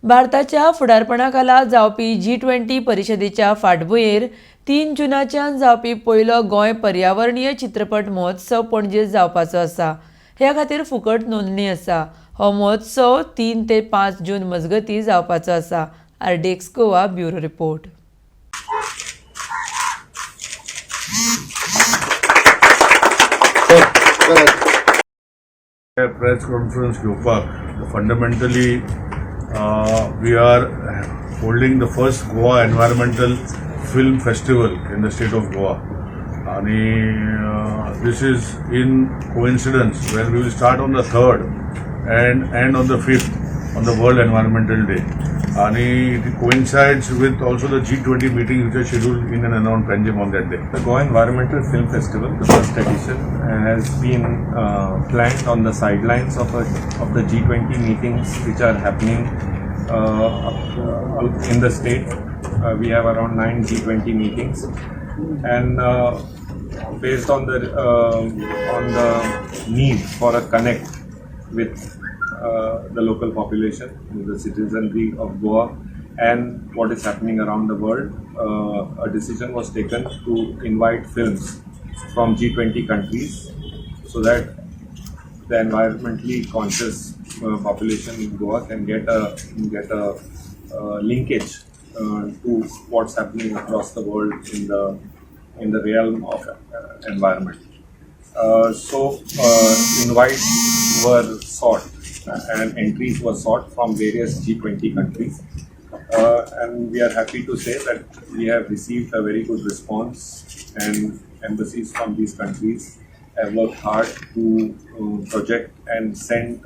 भारताच्या फुडारपणाखाला जावपी G20 परिशदेच्या फाटभुंयेर 3 जूनाच्यान जावपी पयलो गोंय पर्यावरणीय चित्रपट महोत्सव पणजे जावपाचो आसा. ह्या खातीर फुकट नोंदणी आसा. हो महोत्सव 3 ते 5 जून मजगतीं जावपाचो आसा. RDXGOA bureau report. Press conference घेवपाक fundamentally we are holding the first Goa Environmental Film Festival in the state of Goa, and this is in coincidence when we will start on the 3rd and end on the 5th on the World Environmental Day, and it coincides with also the G20 meeting which is scheduled in and around Panjim on that day. The Goa Environmental Film Festival, the first edition, has been planned on the sidelines of the G20 meetings which are happening in the state. We have around 9 G20 meetings, and based on the need for a connect with the local population, the citizenry of Goa, and what is happening around the world, a decision was taken to invite films from G20 countries so that the environmentally conscious population in Goa can get a linkage to what's happening across the world in the realm of environment. So invites were sought and entries were sought from various G20 countries, and we are happy to say that we have received a very good response, and embassies from these countries have worked hard to project and send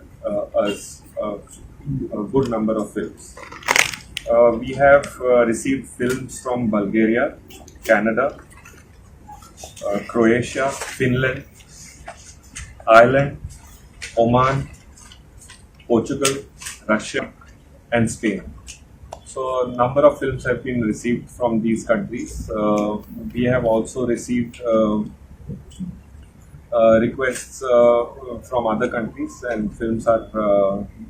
us a good number of films. We have received films from Bulgaria, Canada, Croatia, Finland, Ireland, Oman, Portugal, Russia, and Spain. So a number of films have been received from these countries. We have also received requests from other countries, and films are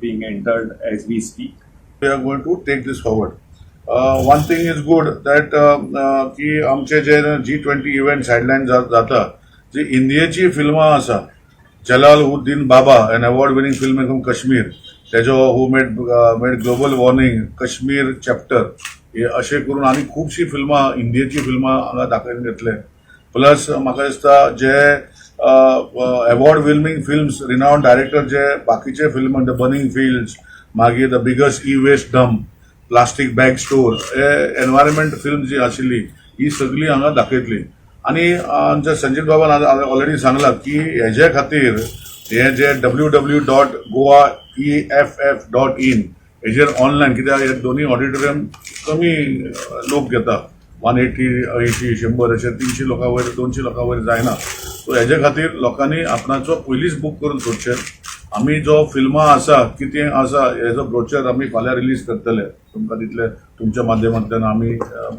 being entered as we speak. We are going to take this forward. One thing is good that की आमचे जे G20 event sideline जाता जी इंडियेची फिल्मां आसा, जलालुद्दीन बाबा, an award winning film from Kashmir, तेजो who made global warning, Kashmir chapter, हे अशें करून आनी खूबशी फिल्मां इंडियेची फिल्मां हांगा दाखयन घेतले. प्लस म्हाका दिसता जे award winning films, renowned director जे बाकीचे फिल्म द बर्निंग फील्ड्स, मागीर the biggest e-waste dump, plastic bag store, environment film जी आशिल्ली ही सगळी हांगा दाखयतली. आनी आमच्या संजीव बाबान ऑलरेडी सांगला की हेजे खातीर हे जे www.goaeff.in हेजेर ऑनलायन, कित्याक हे दोन्ही ऑडिटोरियम कमी लोक घेता, 180, 80, 100 अशे 300 लोकां वयर 200 लोकां वयर जायना. सो हेजे खातीर लोकांनी आपणाचो पयलींच बूक करून सोडचे. आमी जो फिल्मां आसा कितें आसा हेजो ब्रोचर आमी फाल्यां रिलीज करतले तुमकां तितले तुमच्या माध्यमांतल्यान. आमी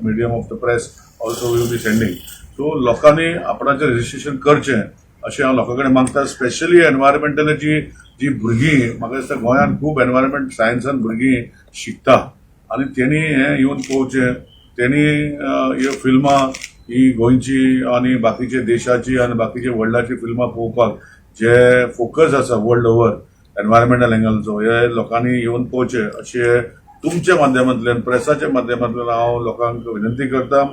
medium of the press also will be sending. So लोकांनी आपणाचें रजिस्ट्रेशन करचें अशें हांव लोकां कडेन मागता. स्पेशली एनवायरमेंटलाची जी भुरगीं, म्हाका दिसता गोंयांत खूब एनवायरमेंट सायन्सान भुरगीं शिकता, आनी तेणी हें येवन पळोवचें. तेणी ह्यो फिल्मां ही गोंयची आनी बाकीचे देशाची आनी बाकीचे वर्ल्डाची फिल्मां पळोवपाक जे फोकस आसा वर्ल्ड ओवर एनवायरमेंटल एंगलचो, हे लोकांनी येवन पळोवचे अशें तुमच्या माध्यमांतल्यान, प्रेसाच्या माध्यमांतल्यान हांव लोकांक विनंती करता.